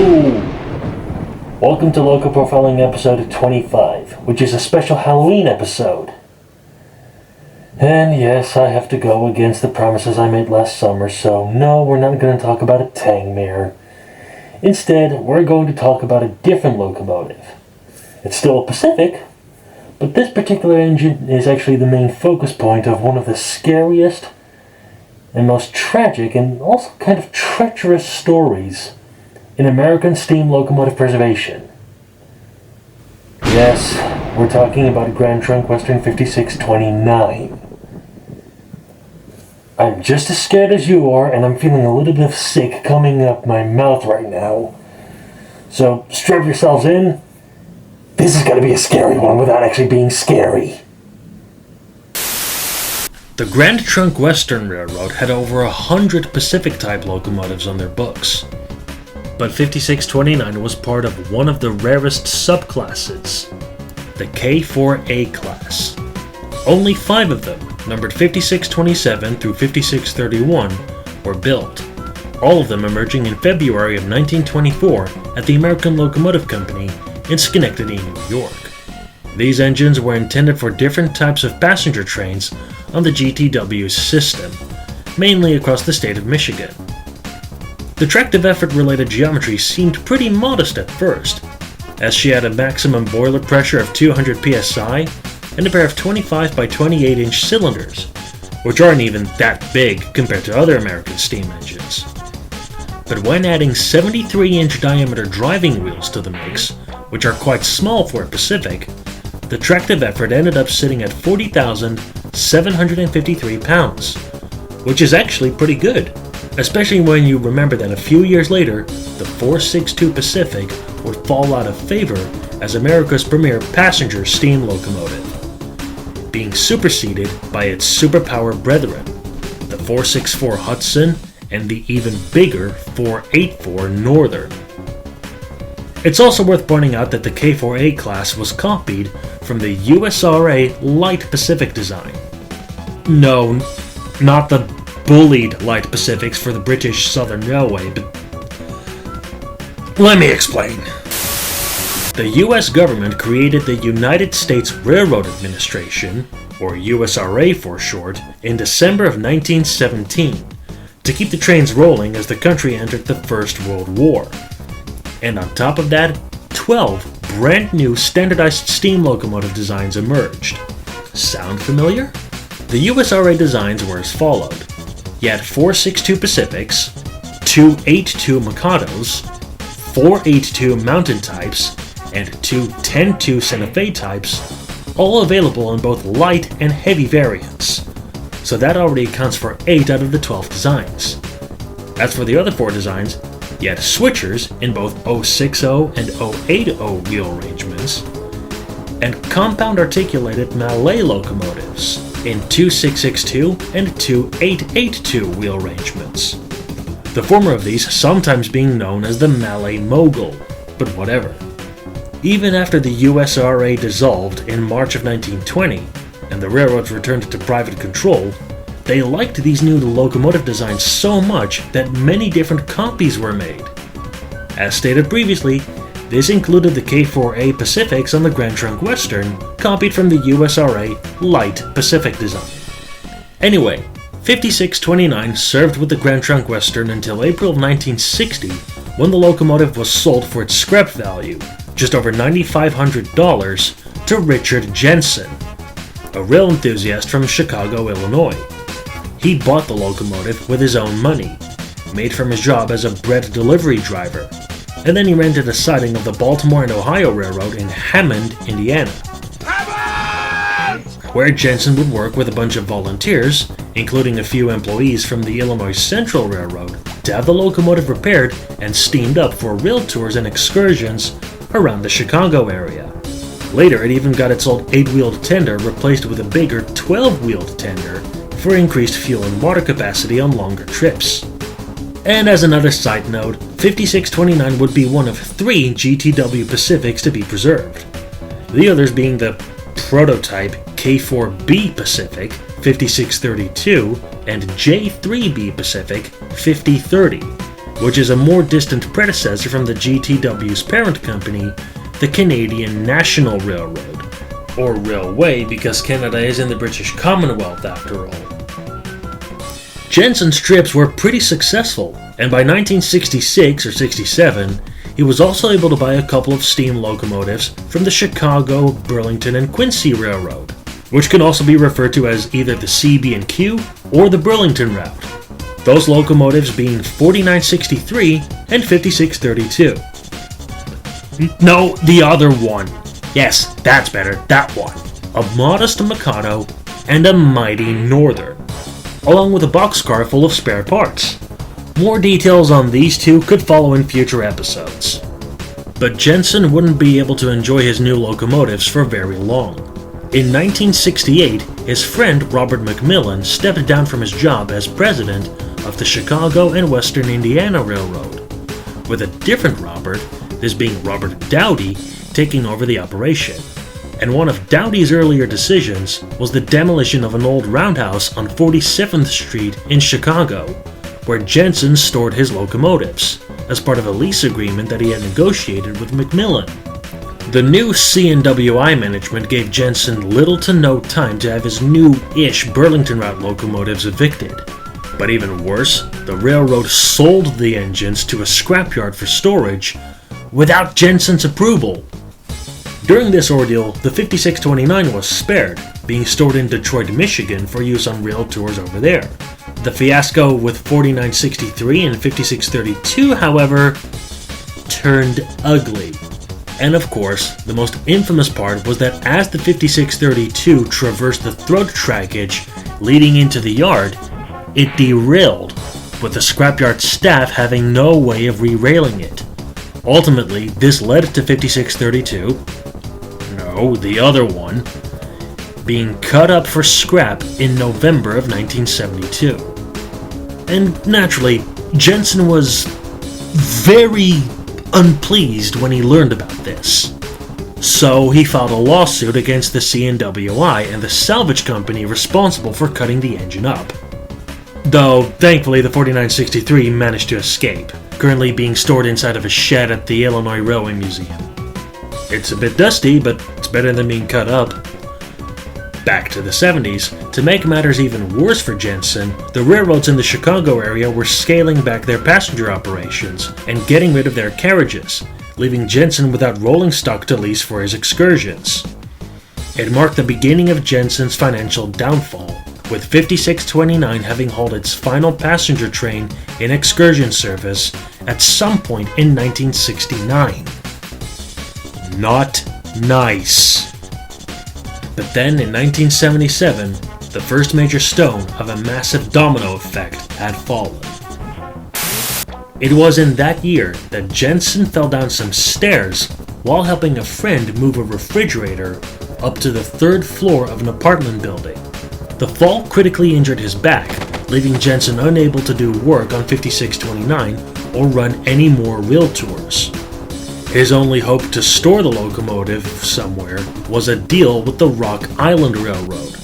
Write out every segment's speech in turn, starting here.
Hello! Welcome to Loco Profiling episode 25, which is a special Halloween episode. And yes, I have to go against the promises I made last summer, so no, we're not going to talk about a tang mirror. Instead, we're going to talk about a different locomotive. It's still a Pacific, but this particular engine is actually the main focus point of one of the scariest and most tragic and also kind of treacherous stories in American steam locomotive preservation. Yes, we're talking about Grand Trunk Western 5629. I'm just as scared as you are, and I'm feeling a little bit of sick coming up my mouth right now. So strap yourselves in. This is going to be a scary one without actually being scary. The Grand Trunk Western Railroad had over 100 Pacific-type locomotives on their books, but 5629 was part of one of the rarest subclasses, the K4A class. Only 5 of them, numbered 5627 through 5631, were built, all of them emerging in February of 1924 at the American Locomotive Company in Schenectady, New York. These engines were intended for different types of passenger trains on the GTW system, mainly across the state of Michigan. The tractive effort-related geometry seemed pretty modest at first, as she had a maximum boiler pressure of 200 psi and a pair of 25 by 28 inch cylinders, which aren't even that big compared to other American steam engines. But when adding 73-inch diameter driving wheels to the mix, which are quite small for a Pacific, the tractive effort ended up sitting at 40,753 pounds, which is actually pretty good, especially when you remember that a few years later, the 462 Pacific would fall out of favor as America's premier passenger steam locomotive, being superseded by its superpower brethren, the 464 Hudson and the even bigger 484 Northern. It's also worth pointing out that the K4A class was copied from the USRA Light Pacific design. No, not the bullied Light Pacifics for the British Southern Railway, but let me explain. The US government created the United States Railroad Administration, or USRA for short, in December of 1917 to keep the trains rolling as the country entered the First World War. And on top of that, 12 brand new standardized steam locomotive designs emerged. Sound familiar? The USRA designs were as followed. You had 462 Pacifics, 282 Mikados, 482 Mountain types, and 2 102 Santa Fe types, all available in both light and heavy variants. So that already accounts for 8 out of the 12 designs. As for the other 4 designs, you had switchers in both 060 and 080 wheel arrangements, and compound articulated Mallet locomotives in 2662 and 2882 wheel arrangements. The former of these sometimes being known as the Mallet Mogul, but whatever. Even after the USRA dissolved in March of 1920 and the railroads returned to private control, they liked these new locomotive designs so much that many different copies were made. As stated previously, this included the K4A Pacifics on the Grand Trunk Western, copied from the USRA Light Pacific design. Anyway, 5629 served with the Grand Trunk Western until April of 1960, when the locomotive was sold for its scrap value, just over $9,500, to Richard Jensen, a rail enthusiast from Chicago, Illinois. He bought the locomotive with his own money, made from his job as a bread delivery driver, and then he rented a siding of the Baltimore and Ohio Railroad in Hammond, Indiana, where Jensen would work with a bunch of volunteers, including a few employees from the Illinois Central Railroad, to have the locomotive repaired and steamed up for rail tours and excursions around the Chicago area. Later, it even got its old 8-wheeled tender replaced with a bigger 12-wheeled tender for increased fuel and water capacity on longer trips. And as another side note, 5629 would be one of 3 GTW Pacifics to be preserved, the others being the prototype K4B Pacific 5632 and J3B Pacific 5030, which is a more distant predecessor from the GTW's parent company, the Canadian National Railroad, or Railway because Canada is in the British Commonwealth after all. Jensen's trips were pretty successful, and by 1966 or 67, he was also able to buy a couple of steam locomotives from the Chicago, Burlington, and Quincy Railroad, which can also be referred to as either the CB&Q or the Burlington route, those locomotives being 4963 and 5632. No, the other one. Yes, that's better, that one. A modest Mikado and a mighty Northern, along with a boxcar full of spare parts. More details on these two could follow in future episodes. But Jensen wouldn't be able to enjoy his new locomotives for very long. In 1968, his friend Robert McMillan stepped down from his job as president of the Chicago and Western Indiana Railroad, with a different Robert, this being Robert Dowdy, taking over the operation. And one of Dowdy's earlier decisions was the demolition of an old roundhouse on 47th Street in Chicago, where Jensen stored his locomotives, as part of a lease agreement that he had negotiated with McMillan. The new CNWI management gave Jensen little to no time to have his new-ish Burlington route locomotives evicted. But even worse, the railroad sold the engines to a scrapyard for storage without Jensen's approval. During this ordeal, the 5629 was spared, being stored in Detroit, Michigan for use on rail tours over there. The fiasco with 4963 and 5632, however, turned ugly. And of course, the most infamous part was that as the 5632 traversed the throat trackage leading into the yard, it derailed, with the scrapyard staff having no way of re-railing it. Ultimately, this led to 5632, no, the other one, being cut up for scrap in November of 1972. And naturally, Jensen was very unpleased when he learned about this. So he filed a lawsuit against the CNWI and the salvage company responsible for cutting the engine up. Though, thankfully, the 4963 managed to escape, currently being stored inside of a shed at the Illinois Railway Museum. It's a bit dusty, but it's better than being cut up. Back to the 70s, to make matters even worse for Jensen, the railroads in the Chicago area were scaling back their passenger operations and getting rid of their carriages, leaving Jensen without rolling stock to lease for his excursions. It marked the beginning of Jensen's financial downfall, with 5629 having hauled its final passenger train in excursion service at some point in 1969. Not nice. But then in 1977, the first major stone of a massive domino effect had fallen. It was in that year that Jensen fell down some stairs while helping a friend move a refrigerator up to the 3rd floor of an apartment building. The fall critically injured his back, leaving Jensen unable to do work on 5629 or run any more rail tours. His only hope to store the locomotive somewhere was a deal with the Rock Island Railroad,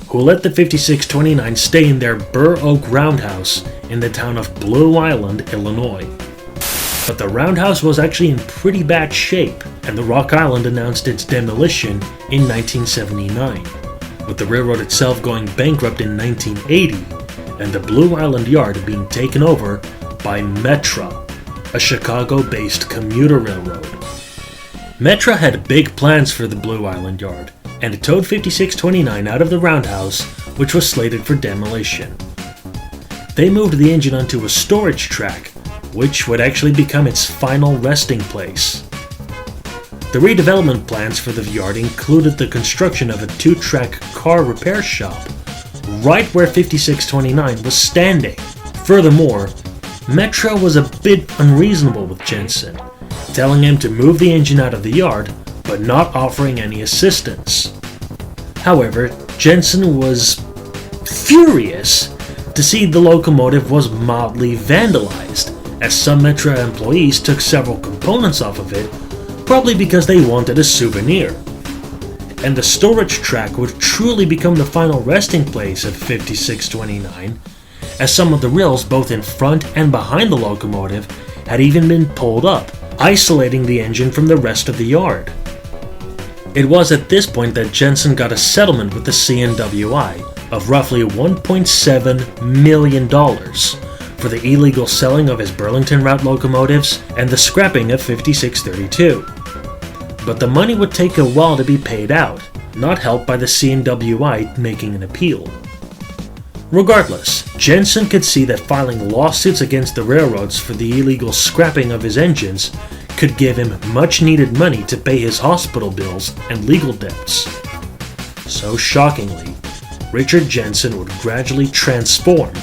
who let the 5629 stay in their Burr Oak Roundhouse in the town of Blue Island, Illinois. But the roundhouse was actually in pretty bad shape, and the Rock Island announced its demolition in 1979, with the railroad itself going bankrupt in 1980, and the Blue Island Yard being taken over by Metra, a Chicago-based commuter railroad. Metra had big plans for the Blue Island Yard, and towed 5629 out of the roundhouse, which was slated for demolition. They moved the engine onto a storage track, which would actually become its final resting place. The redevelopment plans for the yard included the construction of a 2-track car repair shop, right where 5629 was standing. Furthermore, Metra was a bit unreasonable with Jensen, telling him to move the engine out of the yard, but not offering any assistance. However, Jensen was furious to see the locomotive was mildly vandalized, as some Metra employees took several components off of it, probably because they wanted a souvenir. And the storage track would truly become the final resting place of 5629, as some of the rails both in front and behind the locomotive had even been pulled up, isolating the engine from the rest of the yard. It was at this point that Jensen got a settlement with the CNWI of roughly $1.7 million for the illegal selling of his Burlington route locomotives and the scrapping of 5632. But the money would take a while to be paid out, not helped by the CNWI making an appeal. Regardless, Jensen could see that filing lawsuits against the railroads for the illegal scrapping of his engines could give him much needed money to pay his hospital bills and legal debts. So shockingly, Richard Jensen would gradually transform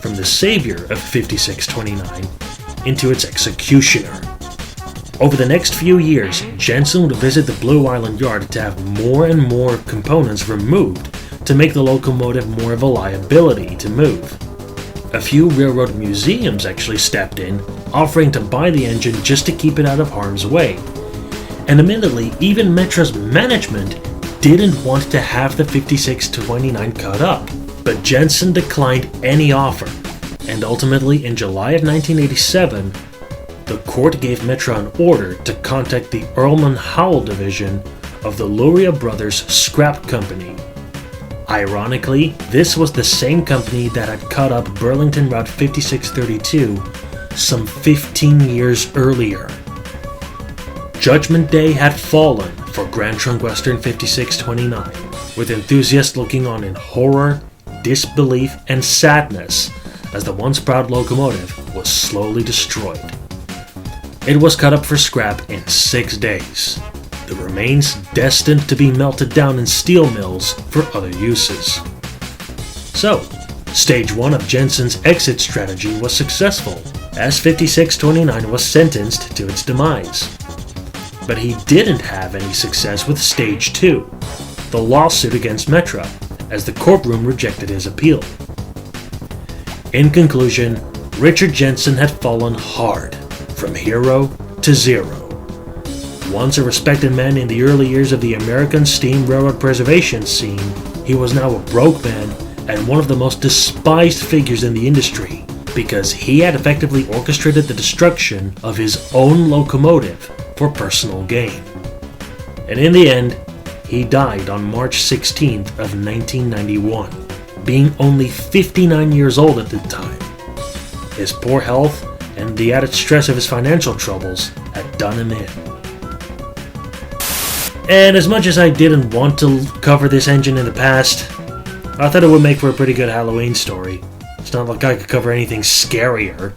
from the savior of 5629 into its executioner. Over the next few years, Jensen would visit the Blue Island yard to have more and more components removed to make the locomotive more of a liability to move. A few railroad museums actually stepped in, offering to buy the engine just to keep it out of harm's way. And admittedly, even Metra's management didn't want to have the 5629 cut up, but Jensen declined any offer, and ultimately in July of 1987, the court gave Metra an order to contact the Earlman Howell division of the Luria Brothers Scrap Company. Ironically, this was the same company that had cut up Burlington Route 5632 some 15 years earlier. Judgment Day had fallen for Grand Trunk Western 5629, with enthusiasts looking on in horror, disbelief, and sadness as the once proud locomotive was slowly destroyed. It was cut up for scrap in 6 days, the remains destined to be melted down in steel mills for other uses. So, stage 1 of Jensen's exit strategy was successful, as 5629 was sentenced to its demise. But he didn't have any success with stage 2, the lawsuit against Metra, as the courtroom rejected his appeal. In conclusion, Richard Jensen had fallen hard, from hero to zero. Once a respected man in the early years of the American steam railroad preservation scene, he was now a broke man and one of the most despised figures in the industry because he had effectively orchestrated the destruction of his own locomotive for personal gain. And in the end, he died on March 16th of 1991, being only 59 years old at the time. His poor health and the added stress of his financial troubles had done him in. And as much as I didn't want to cover this engine in the past, I thought it would make for a pretty good Halloween story. It's not like I could cover anything scarier.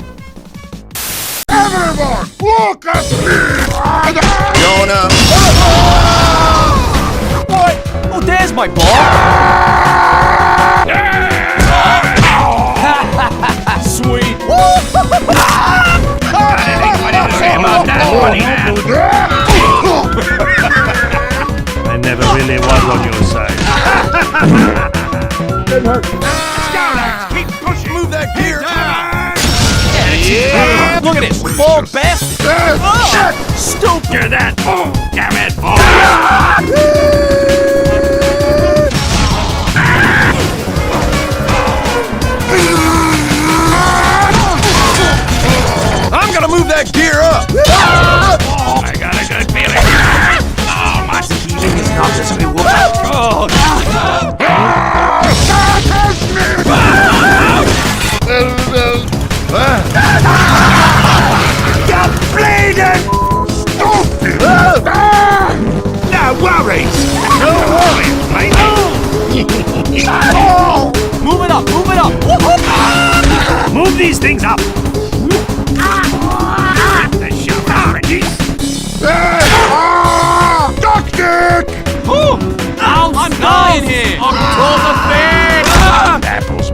Everyone, look at me! Jonah! What? Oh, there's my ball! Sweet! What did you say about that funny man? I never really was on your side. Keep pushing, move that gear! Yeah. Look at this! Ball best! Shit! Stupid! You're that! Oh, damn it! Oh. I'm gonna move that gear up! I got a good feeling. Oh, my healing is not as we would. Oh, You're bleeding! no worries. No worries, mate. Move it up! Move it up! Move these things up. The shovel readies. Duck dick! I'm dying here! Control the fan! Apples.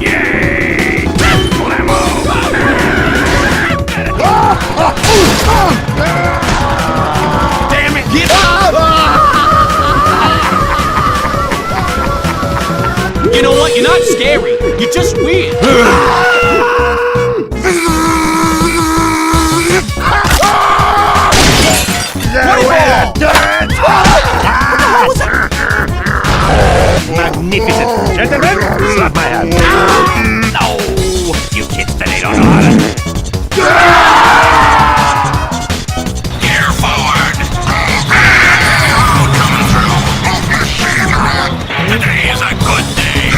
Yay! Blammo! Damn it! Get You know what? You're not scary. You're just weird. What magnificent. Gentlemen, slap my hand. No, you kids that ain't on honor. Gear forward. Coming through. Today is a good day.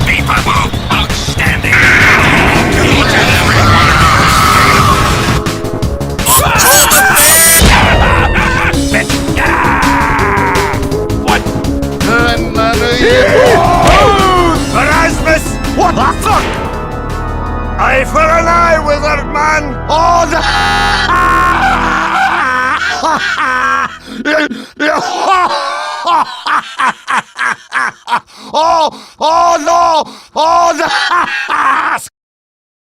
People, outstanding. Each and every one. What? Erasmus! What the fuck? Eye for an eye, wizard man! Oh, oh no! Oh,